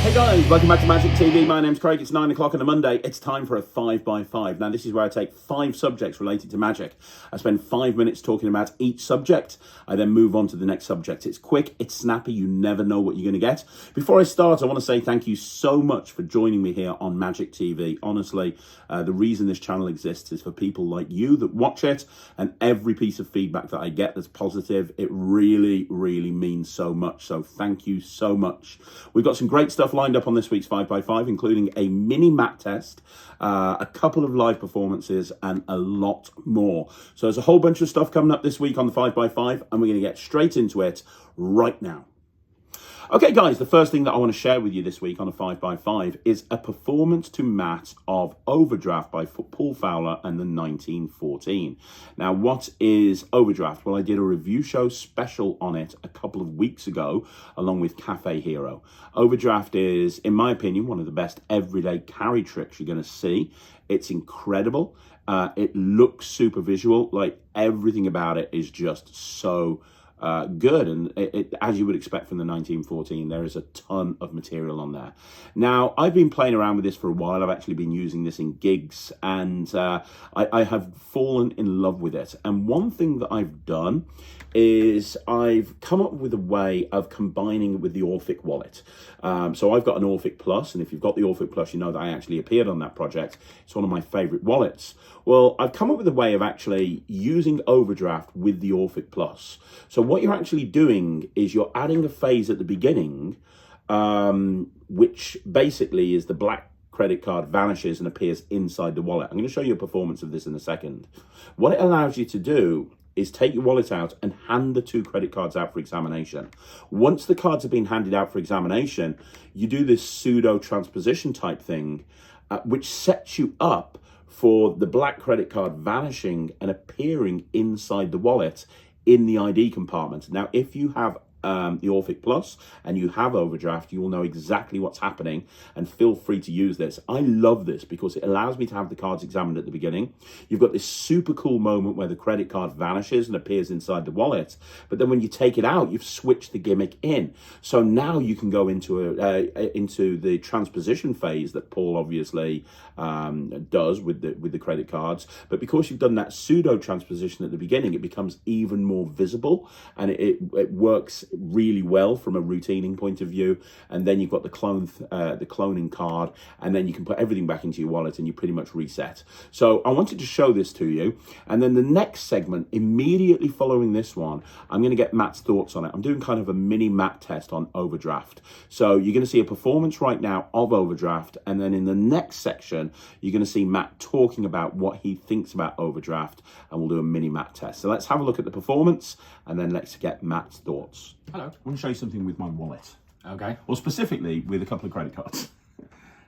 Hey guys, welcome back to Magic TV. My name's Craig. It's 9 o'clock on a Monday. It's time for a 5x5. Now, this is where I take 5 subjects related to magic. I spend 5 minutes talking about each subject. I then move on to the next subject. It's quick, it's snappy. You never know what you're going to get. Before I start, I want to say thank you so much for joining me here on Magic TV. Honestly, the reason this channel exists is for people like you that watch it, and every piece of feedback that I get that's positive, it really, really means so much. So thank you so much. We've got some great stuff lined up on this week's 5x5, including a mini mat test, a couple of live performances, and a lot more. So there's a whole bunch of stuff coming up this week on the 5x5, and we're going to get straight into it right now. Okay, guys, the first thing that I want to share with you this week on a 5x5 is a performance to mat of Overdraft by Paul Fowler and the 1914. Now, what is Overdraft? Well, I did a review show special on it a couple of weeks ago, along with Cafe Hero. Overdraft is, in my opinion, one of the best everyday carry tricks you're going to see. It's incredible. It looks super visual. Like, everything about it is just so good, and as you would expect from the 1914, there is a ton of material on there. Now, I've been playing around with this for a while. I've actually been using this in gigs, and I have fallen in love with it. And one thing that I've done is I've come up with a way of combining it with the Orphic wallet. So I've got an Orphic Plus, and if you've got the Orphic Plus, you know that I actually appeared on that project. It's one of my favorite wallets. Well, I've come up with a way of actually using Overdraft with the Orphic Plus. So what you're actually doing is you're adding a phase at the beginning, which basically is the black credit card vanishes and appears inside the wallet. I'm going to show you a performance of this in a second. What it allows you to do is take your wallet out and hand the 2 credit cards out for examination. Once the cards have been handed out for examination, you do this pseudo transposition type thing, which sets you up for the black credit card vanishing and appearing inside the wallet in the ID compartment. Now, if you have the Orphic Plus and you have Overdraft, you will know exactly what's happening, and feel free to use this. I love this because it allows me to have the cards examined at the beginning. You've got this super cool moment where the credit card vanishes and appears inside the wallet, but then when you take it out, you've switched the gimmick in. So now you can go into the transposition phase that Paul obviously does with the credit cards, but because you've done that pseudo transposition at the beginning, it becomes even more visible, and it works really well from a routining point of view. And then you've got the cloning card, and then you can put everything back into your wallet and you pretty much reset. So I wanted to show this to you, and then the next segment immediately following this one, I'm going to get Matt's thoughts on it. I'm doing kind of a mini mat test on Overdraft. So you're going to see a performance right now of Overdraft, and then in the next section you're going to see Matt talking about what he thinks about Overdraft, and we'll do a mini mat test. So let's have a look at the performance, and then let's get Matt's thoughts. Hello. I want to show you something with my wallet. Okay. Or specifically with a couple of credit cards.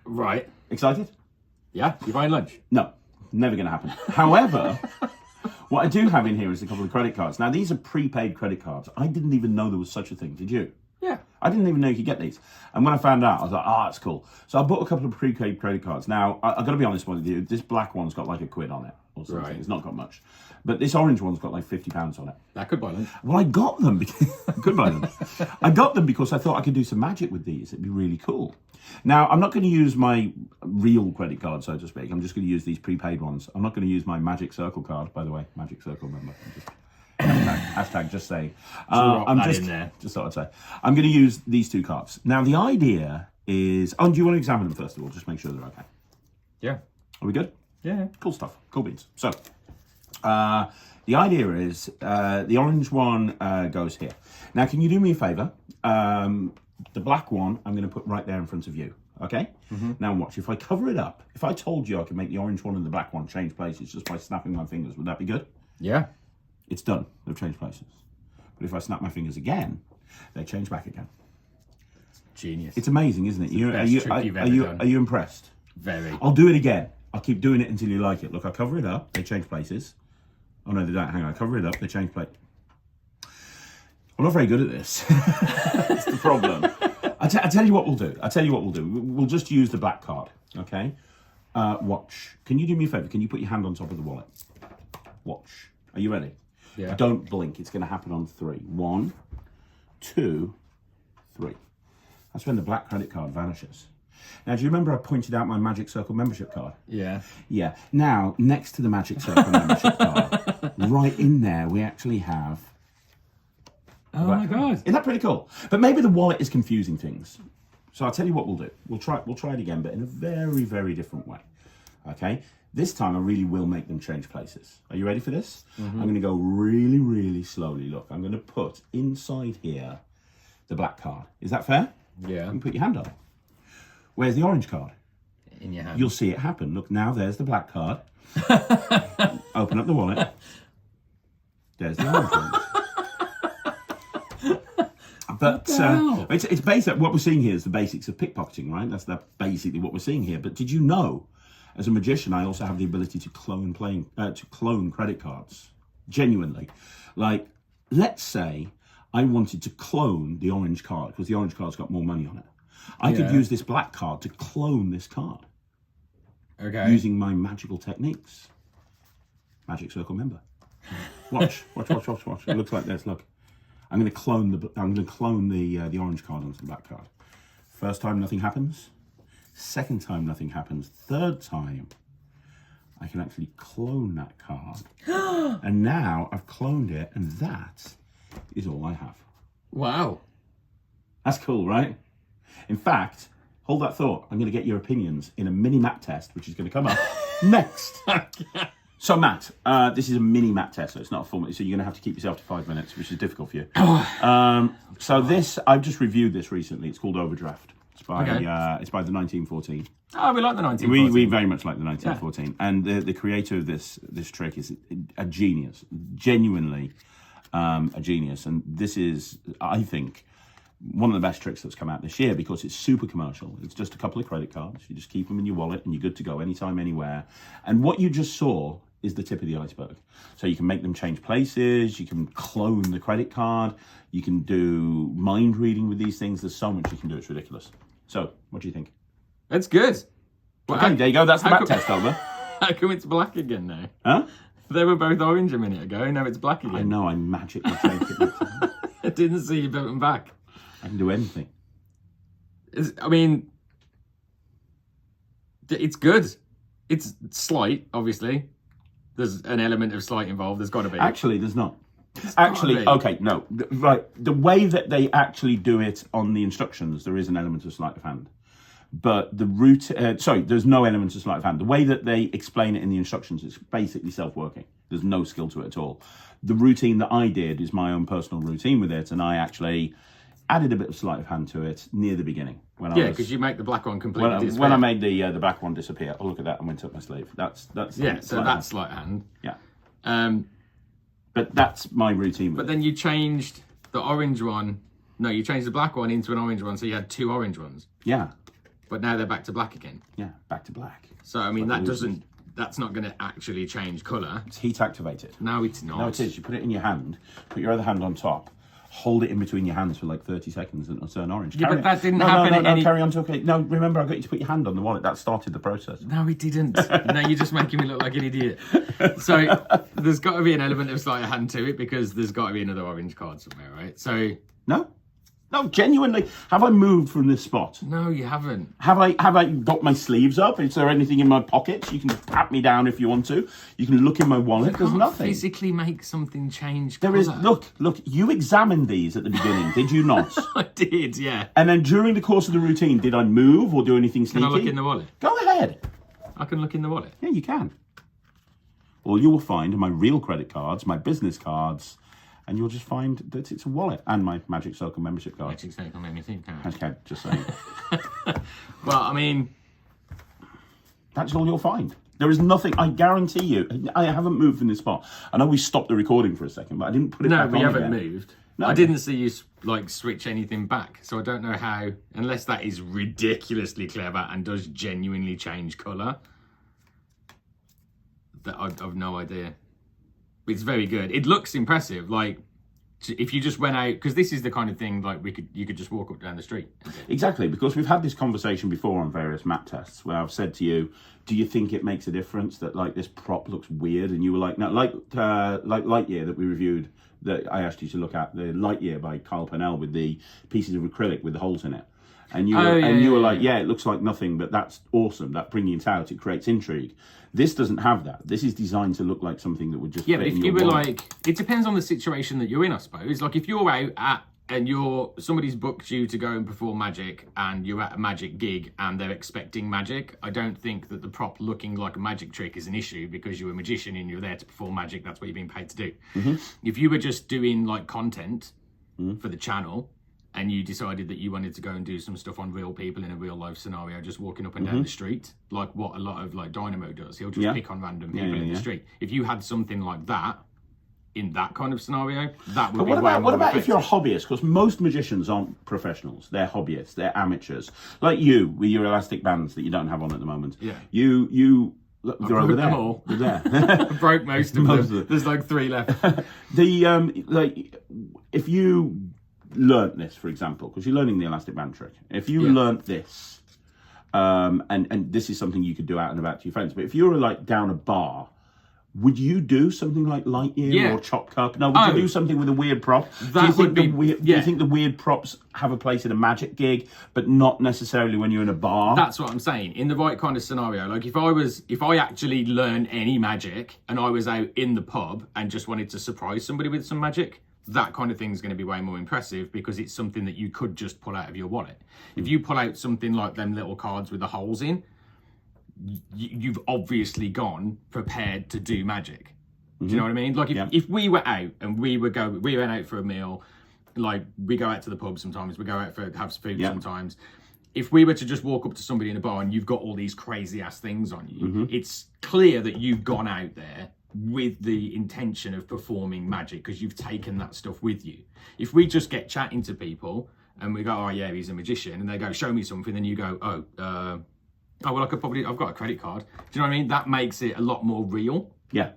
Right. Excited? Yeah, you're buying lunch? No, never going to happen. However, what I do have in here is a couple of credit cards. Now, these are prepaid credit cards. I didn't even know there was such a thing. Did you? Yeah. I didn't even know you could get these. And when I found out, I was like, that's cool. So I bought a couple of prepaid credit cards. Now, I've got to be honest with you, this black one's got like £1 on it or something. Right. It's not got much. But this orange one's got like £50 on it. That could buy them. Well, I got them because could buy them. I got them because I thought I could do some magic with these. It'd be really cool. Now, I'm not going to use my real credit card, so to speak. I'm just going to use these prepaid ones. I'm not going to use my Magic Circle card, by the way. Magic Circle member. Hashtag just saying. I'm just thought I'd say. I'm going to use these 2 cards. Now, the idea is... Oh, do you want to examine them first of all? Just make sure they're okay. Yeah. Are we good? Yeah. Cool stuff. Cool beans. So, the idea is the orange one goes here. Now, can you do me a favour? The black one, I'm going to put right there in front of you. Okay? Mm-hmm. Now watch. If I cover it up, if I told you I could make the orange one and the black one change places just by snapping my fingers, would that be good? Yeah. It's done. They've changed places. But if I snap my fingers again, they change back again. Genius. It's amazing, isn't it? Are you impressed? Very. I'll do it again. I'll keep doing it until you like it. Look, I cover it up. They change places. Oh, no, they don't. Hang on. I cover it up. They change place. I'm not very good at this. That's the problem. I tell you what we'll do. We'll just use the black card, okay? Watch. Can you do me a favour? Can you put your hand on top of the wallet? Watch. Are you ready? Yeah. Don't blink. It's going to happen on 3. 1, 2, 3. That's when the black credit card vanishes. Now, do you remember I pointed out my Magic Circle membership card? Yeah. Yeah. Now, next to the Magic Circle membership card, right in there, we actually have... Oh my God. Isn't that pretty cool? But maybe the wallet is confusing things. So I'll tell you what we'll do. We'll try it again, but in a very, very different way. Okay? This time I really will make them change places. Are you ready for this? I'm going to go really, really slowly. Look, I'm going to put inside here the black card. Is that fair? Yeah. You can put your hand on it. Where's the orange card? In your hand. You'll see it happen. Look, now there's the black card. Open up the wallet. There's the orange one. But it's basic. What we're seeing here is the basics of pickpocketing, right? That's basically what we're seeing here. But did you know, as a magician, I also have the ability to clone credit cards. Genuinely, like, let's say I wanted to clone the orange card because the orange card's got more money on it. I could use this black card to clone this card. Okay. Using my magical techniques. Magic Circle member. Watch. It looks like this. Look. I'm going to clone the orange card onto the black card. First time, nothing happens. Second time, nothing happens. Third time, I can actually clone that card. And now I've cloned it, and that is all I have. Wow. That's cool, right? In fact, hold that thought. I'm going to get your opinions in a mini map test, which is going to come up next. So, Matt, this is a mini map test, so it's not a full. So you're going to have to keep yourself to 5 minutes, which is difficult for you. So this, I've just reviewed this recently. It's called Overdraft. It's by the 1914. Oh, we like the 1914. We very much like the 1914. Yeah. And the creator of this trick is a genius, genuinely a genius. And this is, I think, one of the best tricks that's come out this year because it's super commercial. It's just a couple of credit cards. You just keep them in your wallet and you're good to go anytime, anywhere. And what you just saw is the tip of the iceberg. So you can make them change places. You can clone the credit card. You can do mind reading with these things. There's so much you can do. It's ridiculous. So what do you think? It's good. Well, okay, there you go. That's the back test over. How come it's black again now? Huh? They were both orange a minute ago. Now it's black again. I know. I magically changed it. I didn't see you put them back. I can do anything. I mean, it's good. It's slight, obviously. There's an element of slight involved. There's got to be. Actually, there's not. Actually, okay, no. Right. The way that they actually do it on the instructions, there is an element of sleight of hand. But the route, there's no element of sleight of hand. The way that they explain it in the instructions is basically self-working. There's no skill to it at all. The routine that I did is my own personal routine with it, and I actually added a bit of sleight of hand to it near the beginning. Because you make the black one completely disappear. When I made the black one disappear, oh, look at that, and went up my sleeve. That's so that's sleight of hand. Yeah. But that's my routine. But then you changed the orange one. No, you changed the black one into an orange one, so you had two orange ones. Yeah. But now they're back to black again. Yeah, back to black. So I mean, that's not going to actually change colour. It's heat activated. No, it's not. No, it is. You put it in your hand, put your other hand on top, hold it in between your hands for like 30 seconds and it'll turn orange. Yeah, but that didn't happen. No, carry on talking. No, remember I got you to put your hand on the wallet. That started the process. No, it didn't. No, you're just making me look like an idiot. So there's got to be an element of sleight of hand to it because there's got to be another orange card somewhere, right? So No, genuinely. Have I moved from this spot? No, you haven't. Have I got my sleeves up? Is there anything in my pockets? You can pat me down if you want to. You can look in my wallet. There's nothing. Physically make something change colour. There is. Look. You examined these at the beginning, did you not? I did, yeah. And then during the course of the routine, did I move or do anything sneaky? Can I look in the wallet? Go ahead. I can look in the wallet. Yeah, you can. All you will find are my real credit cards, my business cards. And you'll just find that it's a wallet and my Magic Circle membership card. Magic Circle membership card. Okay, just saying. Well, I mean, that's all you'll find. There is nothing. I guarantee you. I haven't moved from this spot. I know we stopped the recording for a second, but I didn't put it back on. No, we haven't again. moved. No. I didn't see you switch anything back, so I don't know how. Unless that is ridiculously clever and does genuinely change colour. That I've no idea. It's very good. It looks impressive. Like if you just went out, because this is the kind of thing like you could just walk up down the street. Exactly, because we've had this conversation before on various map tests where I've said to you, "Do you think it makes a difference that like this prop looks weird?" And you were like, "No, like Lightyear that we reviewed. That I asked you to look at the Lightyear by Carl Pennell with the pieces of acrylic with the holes in it." and you were like, yeah, it looks like nothing, but that's awesome. That bringing it out, it creates intrigue. This doesn't have that. This is designed to look like something that would just but if you were like, it depends on the situation that you're in, I suppose. Like if you're out and somebody's booked you to go and perform magic, and you're at a magic gig and they're expecting magic, I don't think that the prop looking like a magic trick is an issue, because you're a magician and you're there to perform magic. That's what you're being paid to do. If you were just doing like content for the channel, and you decided that you wanted to go and do some stuff on real people in a real life scenario, just walking up and down the street, like what a lot of like Dynamo does, he'll just pick on random people in the street. If you had something like that in that kind of scenario, that would be what about if you're a hobbyist? Because most magicians aren't professionals. They're hobbyists. They're amateurs. Like you, with your elastic bands that you don't have on at the moment. Yeah. You they're over there. Them all. They're there. I broke most of them. There's like 3 left. Like if you learnt this, for example, because you're learning the elastic band trick. If you learnt this, and this is something you could do out and about to your friends, but if you were like down a bar, would you do something like Lightyear or Chop Cup? No, would you do something with a weird prop? Do you think the weird props have a place in a magic gig, but not necessarily when you're in a bar? That's what I'm saying. In the right kind of scenario, like if I actually learned any magic and I was out in the pub and just wanted to surprise somebody with some magic, that kind of thing is going to be way more impressive, because it's something that you could just pull out of your wallet. If you pull out something like them little cards with the holes in, you've obviously gone prepared to do magic. Do you know what I mean? Like if we were out and we went out for a meal, like we go out to the pub sometimes, we go out for have food sometimes. If we were to just walk up to somebody in a bar and you've got all these crazy ass things on you, it's clear that you've gone out there with the intention of performing magic, because you've taken that stuff with you. If we just get chatting to people and we go, oh yeah, he's a magician, and they go, show me something, then you go, oh well, I've got a credit card. Do you know what I mean? That makes it a lot more real. Yeah.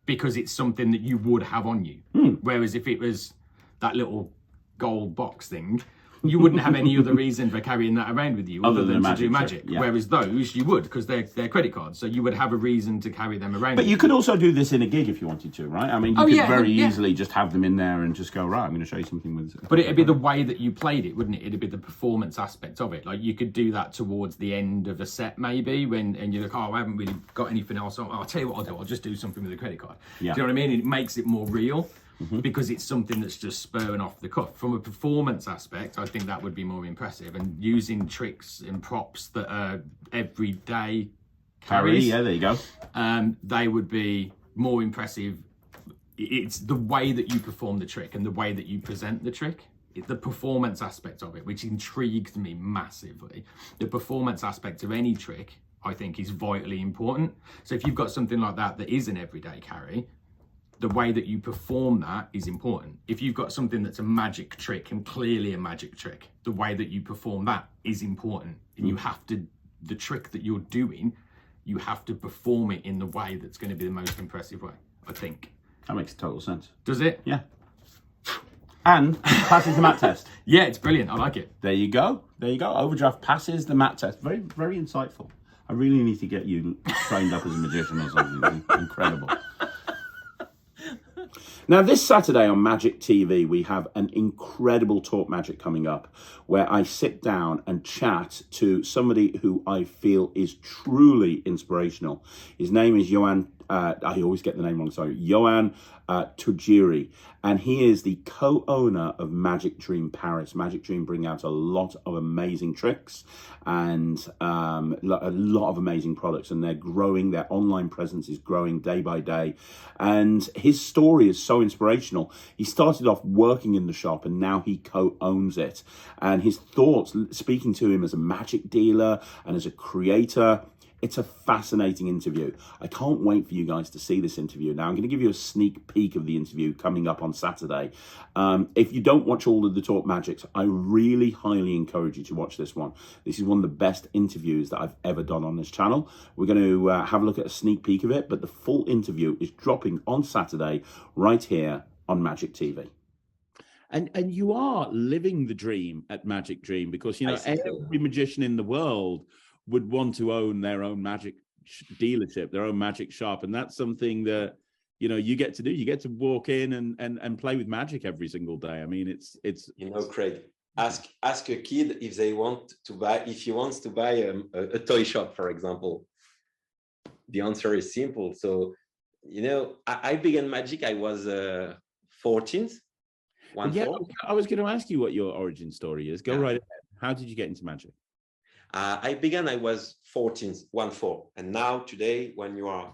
Because it's something that you would have on you. Whereas if it was that little gold box thing, you wouldn't have any other reason for carrying that around with you other than to do magic. Yeah. Whereas those you would, because they're credit cards, so you would have a reason to carry them around. But you could also do this in a gig if you wanted to, right? I mean, you could very easily just have them in there and just go, right, I'm going to show you something with. But it'd be the way that you played it, wouldn't it? It'd be the performance aspect of it. Like you could do that towards the end of a set, maybe, and you're like, oh, I haven't really got anything else. I'll tell you what I'll do. I'll just do something with a credit card. Yeah. Do you know what I mean? It makes it more real. Because it's something that's just spurring off the cuff. From a performance aspect, I think that would be more impressive. And using tricks and props that are everyday carries, there you go. They would be more impressive. It's the way that you perform the trick and the way that you present the trick. The performance aspect of it, which intrigued me massively. The performance aspect of any trick, I think, is vitally important. So if you've got something like that is an everyday carry, the way that you perform that is important. If you've got something that's a magic trick and clearly a magic trick, the way that you perform that is important. And you have to, the trick that you're doing, you have to perform it in the way that's going to be the most impressive way, I think. That makes total sense. Does it? Yeah. And passes the mat test. Yeah, it's brilliant. I like it. There you go. Overdraft passes the mat test. Very, very insightful. I really need to get you trained up as a magician or something. Incredible. Now, this Saturday on Magic TV, we have an incredible Talk Magic coming up, where I sit down and chat to somebody who I feel is truly inspirational. His name is Yoan, I always get the name wrong, sorry, Yoan Tanuji, and he is the co-owner of Magic Dream Paris. Magic Dream bring out a lot of amazing tricks and a lot of amazing products, and they're growing. Their online presence is growing day by day, and his story is so inspirational. He started off working in the shop, and now he co-owns it, and his thoughts, speaking to him as a magic dealer and as a creator, it's a fascinating interview. I can't wait for you guys to see this interview. Now, I'm going to give you a sneak peek of the interview coming up on Saturday. If you don't watch all of the Talk Magics, I really highly encourage you to watch this one. This is one of the best interviews that I've ever done on this channel. We're going to have a look at a sneak peek of it, but the full interview is dropping on Saturday right here on Magic TV. And you are living the dream at Magic Dream, because, you know, every magician in the world would want to own their own magic dealership, their own magic shop. And that's something that, you know, you get to do. You get to walk in and play with magic every single day. I mean, it's you know, Craig, ask a kid if they want to buy, if he wants to buy a toy shop, for example. The answer is simple. So, I began magic. I was 14. Yeah, I was going to ask you what your origin story is. Go right ahead. How did you get into magic? I was 14, 1-4. And now today, when you are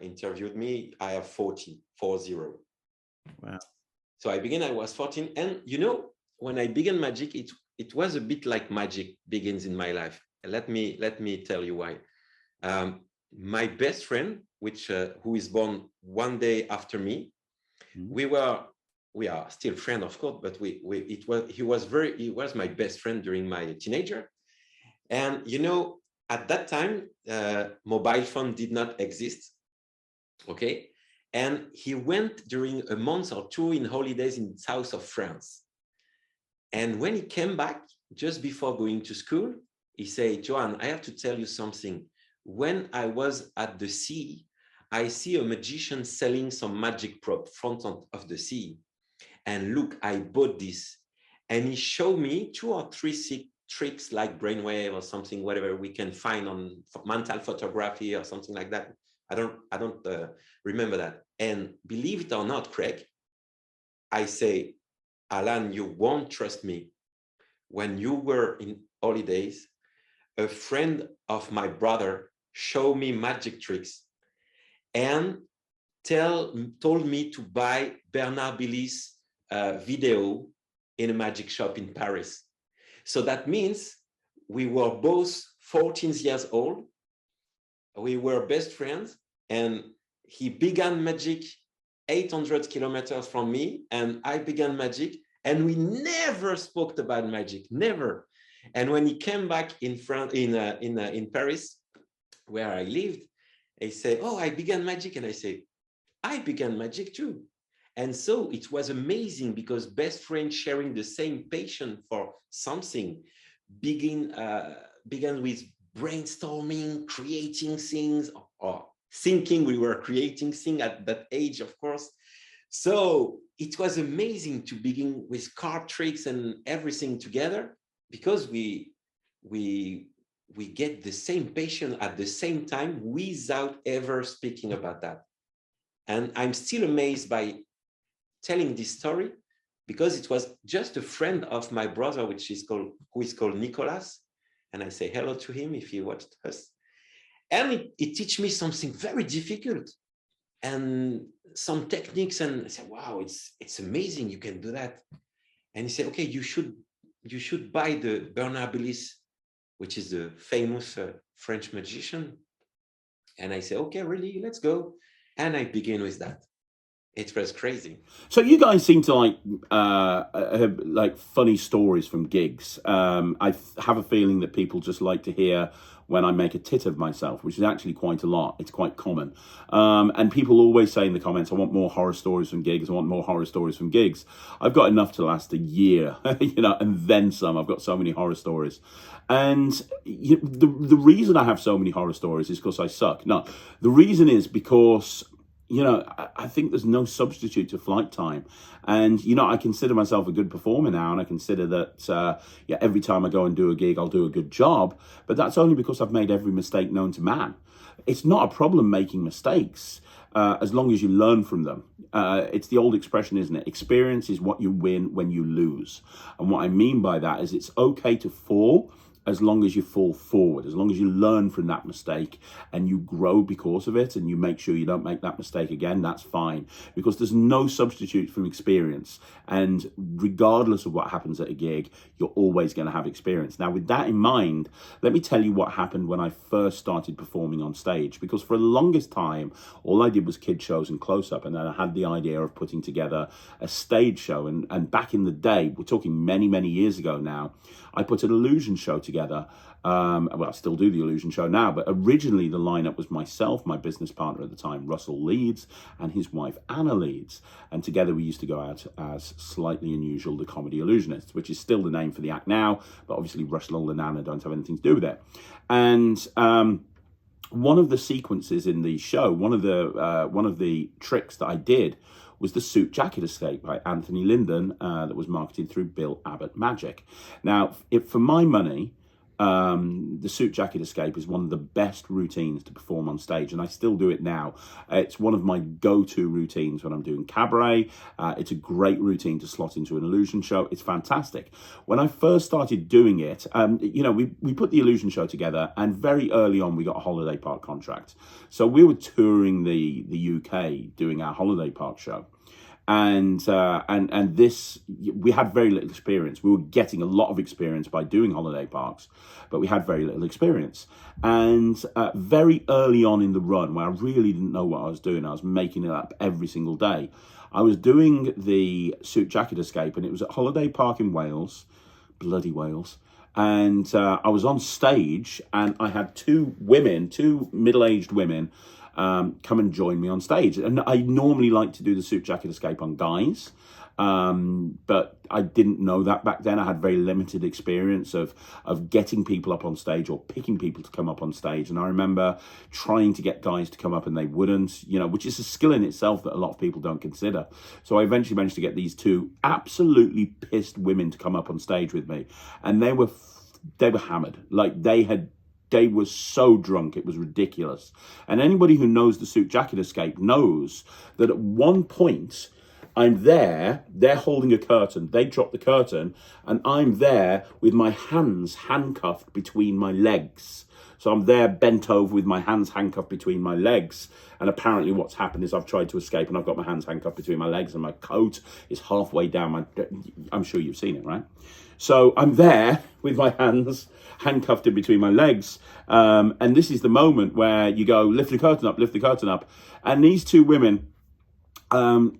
interviewed me, I have 40. Wow. So I was 14. And when I began magic, it was a bit like magic begins in my life. Let me tell you why. My best friend, who is born one day after me, we are still friends, of course, but he was my best friend during my teenager. And at that time, mobile phone did not exist. Okay. And he went during a month or two in holidays in the south of France. And when he came back, just before going to school, he said, Joan, I have to tell you something. When I was at the sea, I see a magician selling some magic prop front of the sea. And look, I bought this. And he showed me 2 or 3 tricks like brainwave or something, whatever we can find on mental photography or something like that. I don't remember that. And believe it or not, Craig, I say, Alan, you won't trust me. When you were in holidays, a friend of my brother showed me magic tricks and told me to buy Bernard Billy's video in a magic shop in Paris. So that means we were both 14 years old. We were best friends, and he began magic 800 kilometers from me, and I began magic, and we never spoke about magic, never. And when he came back in Paris, where I lived, he said, "Oh, I began magic," and I said, "I began magic too." And so it was amazing because best friends sharing the same passion for something began with brainstorming, creating things, or thinking we were creating things at that age, of course. So it was amazing to begin with card tricks and everything together because we get the same passion at the same time without ever speaking about that. And I'm still amazed by telling this story because it was just a friend of my brother, who is called Nicolas. And I say hello to him if he watched us. And it teach me something very difficult and some techniques. And I said, wow, it's amazing. You can do that. And he said, okay, you should buy the Bernard Billis, which is the famous French magician. And I said, okay, really, let's go. And I begin with that. It was crazy. So you guys seem to have like funny stories from gigs. I have a feeling that people just like to hear when I make a tit of myself, which is actually quite a lot. It's quite common. And people always say in the comments, I want more horror stories from gigs. I want more horror stories from gigs. I've got enough to last a year, and then some. I've got so many horror stories. And the reason I have so many horror stories is because I suck. No, the reason is because I think there's no substitute to flight time. And, I consider myself a good performer now. And I consider that, every time I go and do a gig, I'll do a good job. But that's only because I've made every mistake known to man. It's not a problem making mistakes as long as you learn from them. It's the old expression, isn't it? Experience is what you win when you lose. And what I mean by that is it's okay to fall as long as you fall forward, as long as you learn from that mistake and you grow because of it and you make sure you don't make that mistake again, that's fine. Because there's no substitute from experience. And regardless of what happens at a gig, you're always going to have experience. Now, with that in mind, let me tell you what happened when I first started performing on stage. Because for the longest time, all I did was kid shows and close-up. And then I had the idea of putting together a stage show. And back in the day, we're talking many, many years ago now, I put an illusion show together. Well, I still do the illusion show now, but originally the lineup was myself, my business partner at the time, Russell Leeds, and his wife, Anna Leeds. And together we used to go out as Slightly Unusual, the Comedy Illusionists, which is still the name for the act now, but obviously Russell and Anna don't have anything to do with it. And one of the sequences in the show, one of the tricks that I did was The Suit Jacket Escape by Anthony Linden that was marketed through Bill Abbott Magic. Now, for my money, the Suit Jacket Escape is one of the best routines to perform on stage, and I still do it now. It's one of my go-to routines when I'm doing cabaret. It's a great routine to slot into an illusion show. It's fantastic. When I first started doing it, we put the illusion show together, and very early on we got a holiday park contract. So we were touring the UK doing our holiday park show. And this, we had very little experience. We were getting a lot of experience by doing holiday parks, but we had very little experience. And very early on in the run, where I really didn't know what I was doing, I was making it up every single day. I was doing the Suit Jacket Escape, and it was at Holiday Park in Wales, bloody Wales. And I was on stage, and I had two middle-aged women, come and join me on stage. And I normally like to do the Suit Jacket Escape on guys, but I didn't know that back then. I had very limited experience of getting people up on stage or picking people to come up on stage. And I remember trying to get guys to come up and they wouldn't, which is a skill in itself that a lot of people don't consider. So I eventually managed to get these two absolutely pissed women to come up on stage with me, and they were hammered. Like they were so drunk, it was ridiculous. And anybody who knows the Suit Jacket Escape knows that at one point, I'm there, they're holding a curtain, they drop the curtain, and I'm there with my hands handcuffed between my legs. So I'm there bent over with my hands handcuffed between my legs. And apparently what's happened is I've tried to escape and I've got my hands handcuffed between my legs, and my coat is halfway down I'm sure you've seen it, right? So I'm there with my hands handcuffed in between my legs. And this is the moment where you go, lift the curtain up. And these two women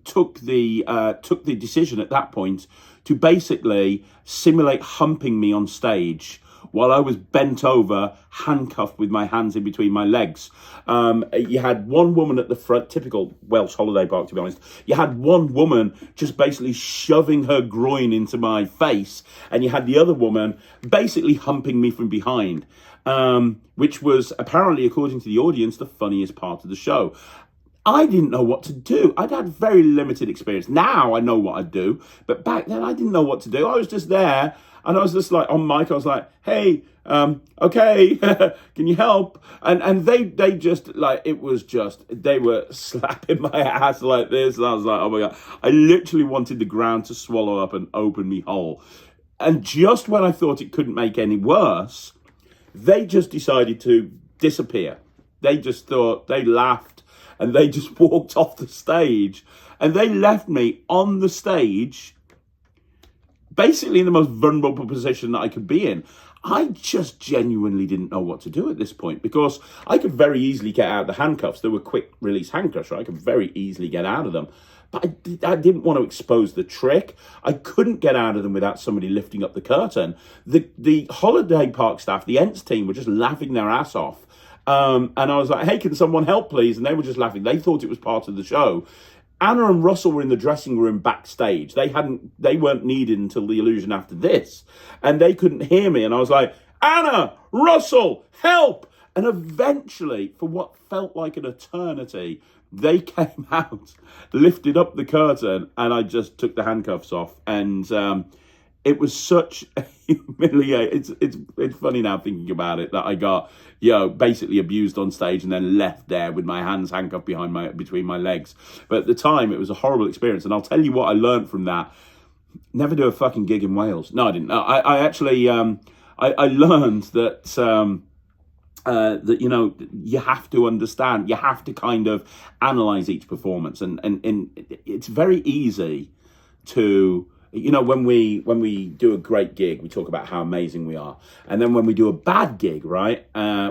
took the decision at that point to basically simulate humping me on stage while I was bent over, handcuffed with my hands in between my legs. You had one woman at the front, typical Welsh holiday park, to be honest. You had one woman just basically shoving her groin into my face, and you had the other woman basically humping me from behind, which was apparently, according to the audience, the funniest part of the show. I didn't know what to do. I'd had very limited experience. Now I know what I'd do, but back then I didn't know what to do. I was just there, and I was just like, on mic, I was like, hey, okay, can you help? And they just, like, it was just, they were slapping my ass like this, and I was like, oh my God. I literally wanted the ground to swallow up and open me whole. And just when I thought it couldn't make any worse, they just decided to disappear. They just thought, they laughed, and they just walked off the stage, and they left me on the stage, basically in the most vulnerable position that I could be in. I just genuinely didn't know what to do at this point, because I could very easily get out of the handcuffs. There were quick release handcuffs, right? I could very easily get out of them. But I didn't want to expose the trick. I couldn't get out of them without somebody lifting up the curtain. The holiday park staff, the Ents team, were just laughing their ass off. And I was like, hey, can someone help, please? And they were just laughing. They thought it was part of the show. Anna and Russell were in the dressing room backstage. They weren't needed until the illusion after this. And they couldn't hear me. And I was like, Anna, Russell, help! And eventually, for what felt like an eternity, they came out, lifted up the curtain, and I just took the handcuffs off. And it was such a humiliating. It's funny now thinking about it, that I got, basically abused on stage and then left there with my hands handcuffed between my legs. But at the time, it was a horrible experience. And I'll tell you what I learned from that: never do a fucking gig in Wales. No, I didn't. I actually I learned that. That you have to understand, you have to kind of analyze each performance, and it's very easy to, when we do a great gig, we talk about how amazing we are, and then when we do a bad gig, right,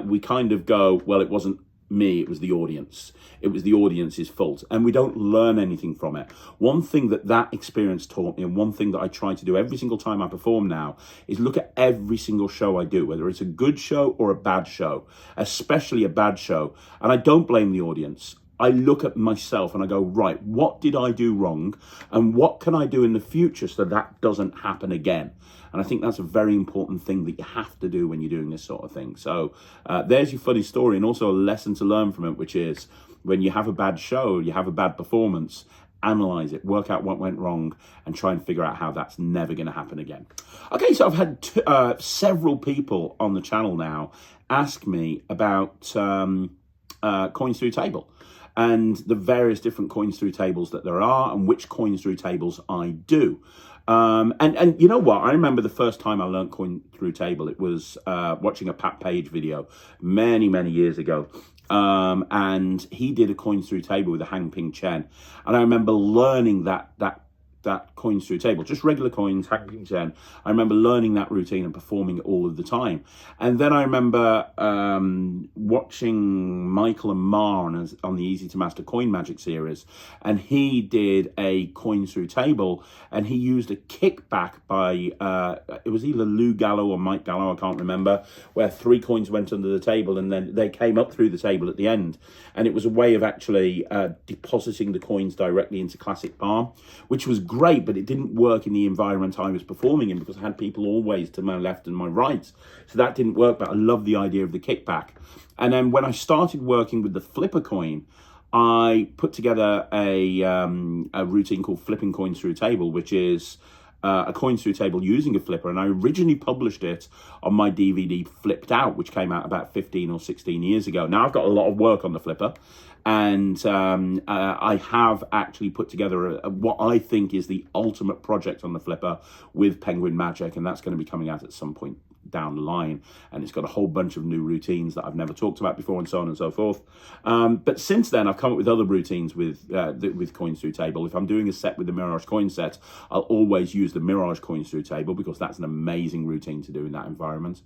we kind of go, well, it wasn't me, it was the audience. It was the audience's fault, and we don't learn anything from it. One thing that experience taught me, and one thing that I try to do every single time I perform now, is look at every single show I do, whether it's a good show or a bad show, especially a bad show. And I don't blame the audience. I look at myself and I go, right, what did I do wrong? And what can I do in the future so that doesn't happen again? And I think that's a very important thing that you have to do when you're doing this sort of thing. So there's your funny story, and also a lesson to learn from it, which is when you have a bad show, you have a bad performance, analyze it, work out what went wrong, and try and figure out how that's never going to happen again. Okay, so I've had several people on the channel now ask me about coins through table and the various different coins through tables that there are and which coins through tables I do. And you know what? I remember the first time I learned coin through table. It was watching a Pat Page video many years ago. And he did a coins through table with a Hang Ping Chen. And I remember learning that coins through table, just regular coins, Hang Ping Chen. I remember learning that routine and performing it all of the time. And then I remember watching Michael and Mar on the Easy to Master Coin Magic series, and he did a coins through table, and he used a kickback by it was either Lou Gallo or Mike Gallo, I can't remember, where 3 coins went under the table and then they came up through the table at the end, and it was a way of actually depositing the coins directly into classic palm, which was great, but it didn't work in the environment I was performing in because I had people always to my left and my right, so that didn't work. But I love the idea of the kickback. And then when I started working with the flipper coin, I put together a routine called flipping coins through table, which is a coins through table using a flipper. And I originally published it on my DVD Flipped Out, which came out about 15 or 16 years ago. Now I've got a lot of work on the flipper, and I have actually put together what I think is the ultimate project on the flipper with Penguin Magic, and that's going to be coming out at some point down the line, and it's got a whole bunch of new routines that I've never talked about before, and so on and so forth. But since then, I've come up with other routines with coins through table. If I'm doing a set with the Mirage coin set, I'll always use the Mirage coins through table because that's an amazing routine to do in that environment.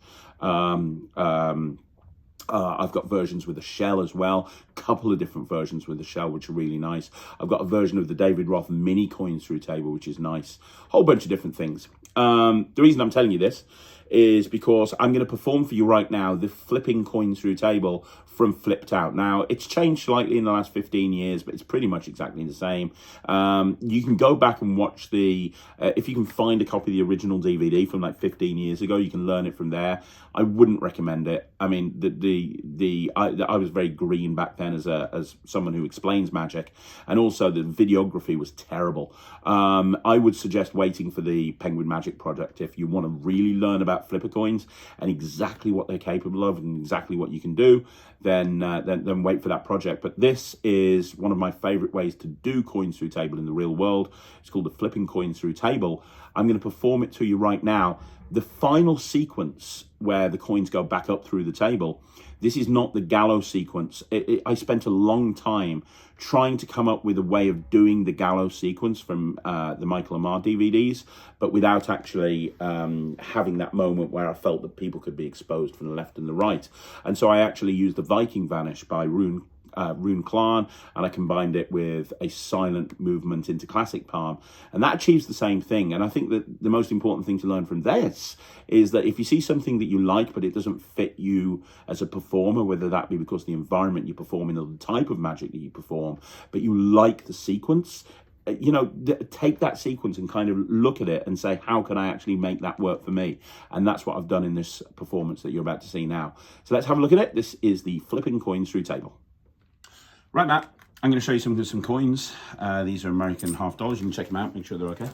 I've got versions with a shell as well, a couple of different versions with the shell, which are really nice. I've got a version of the David Roth mini coins through table, which is nice. A whole bunch of different things. The reason I'm telling you this is because I'm going to perform for you right now the flipping coins through table from Flipped Out. Now, it's changed slightly in the last 15 years, but it's pretty much exactly the same. You can go back and watch if you can find a copy of the original DVD from like 15 years ago, you can learn it from there. I wouldn't recommend it. I mean, I was very green back then as someone who explains magic, and also the videography was terrible. I would suggest waiting for the Penguin Magic project if you want to really learn about flipper coins and exactly what they're capable of and exactly what you can do. Then wait for that project. But this is one of my favorite ways to do coins through table in the real world. It's called the flipping coins through table. I'm going to perform it to you right now. The final sequence where the coins go back up through the table, this is not the Gallo sequence. I spent a long time trying to come up with a way of doing the Gallo sequence from the Michael Amar DVDs, but without actually having that moment where I felt that people could be exposed from the left and the right. And so I actually used the Viking Vanish by Rune Klan, and I combined it with a silent movement into classic palm, and that achieves the same thing. And I think that the most important thing to learn from this is that if you see something that you like but it doesn't fit you as a performer, whether that be because the environment you perform in or the type of magic that you perform, but you like the sequence, you know, take that sequence and kind of look at it and say, how can I actually make that work for me? And that's what I've done in this performance that you're about to see now. So let's have a look at it. This is the flipping coins through table. Right, Matt, I'm going to show you some coins. These are American half dollars. You can check them out, make sure they're okay.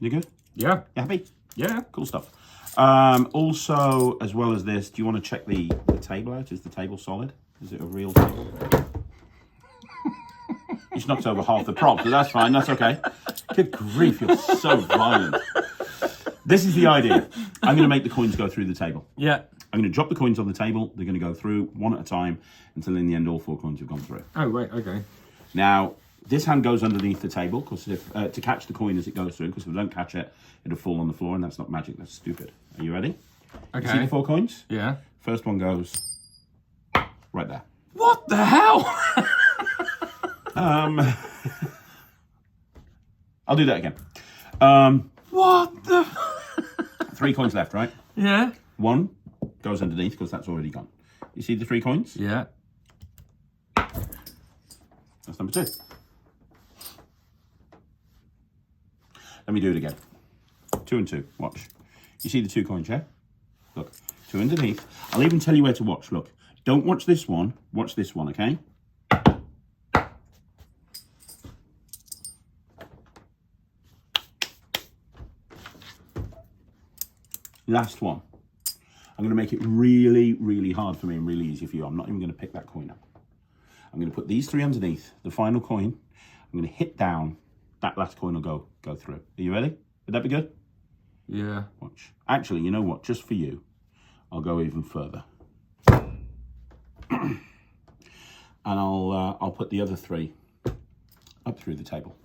You good? Yeah. You happy? Yeah. Cool stuff. Also, as well as this, do you want to check the table out? Is the table solid? Is it a real table? It's knocked over half the prop, but that's fine. That's okay. Good grief, you're so violent. This is the idea. I'm going to make the coins go through the table. Yeah. I'm going to drop the coins on the table. They're going to go through one at a time until in the end all 4 coins have gone through. Oh, right, okay. Now, this hand goes underneath the table because to catch the coin as it goes through, because if I don't catch it, it'll fall on the floor, and that's not magic, that's stupid. Are you ready? Okay. You see the 4 coins? Yeah. First one goes right there. What the hell? I'll do that again. What the? 3 coins left, right? Yeah. 1 goes underneath because that's already gone. You see the 3 coins? Yeah. That's number 2. Let me do it again. 2 and 2. Watch. You see the 2 coins, yeah? Look. 2 underneath. I'll even tell you where to watch. Look. Don't watch this one. Watch this one, okay? Last one. I'm going to make it really, really hard for me and really easy for you. I'm not even going to pick that coin up. I'm going to put these three underneath the final coin. I'm going to hit down. That last coin will go through. Are you ready? Would that be good? Yeah. Watch. Actually, you know what? Just for you, I'll go even further. And I'll put the other three up through the table.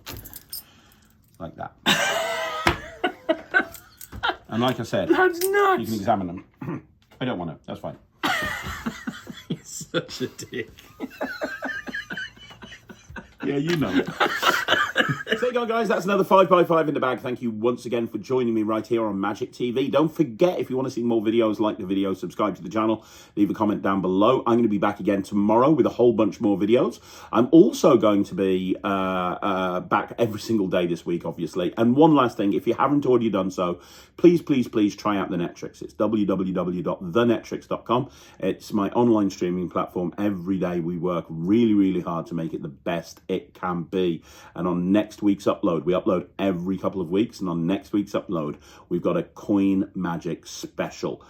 Like that. And like I said, That's nuts. you can examine them. I don't want to. That's fine. You're such a dick. Yeah, you know. So there you go, guys. That's another 5x5 in the bag. Thank you once again for joining me right here on Magic TV. Don't forget, if you want to see more videos, like the video, subscribe to the channel, leave a comment down below. I'm going to be back again tomorrow with a whole bunch more videos. I'm also going to be back every single day this week, obviously. And one last thing, if you haven't already done so, please, please, please try out the Netrix. It's www.thenetrix.com. It's my online streaming platform. Every day we work really, really hard to make it the best it can be. And on next week's upload, we upload every couple of weeks, and on next week's upload we've got a coin magic special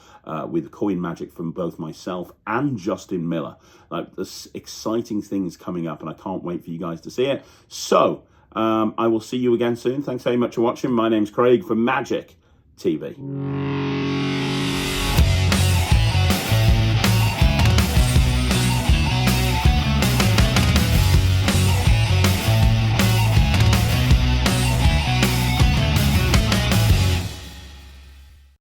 with coin magic from both myself and Justin Miller. Like, there's exciting things coming up and I can't wait for you guys to see it. So I will see you again soon. Thanks very much for watching. My name's Craig from Magic TV.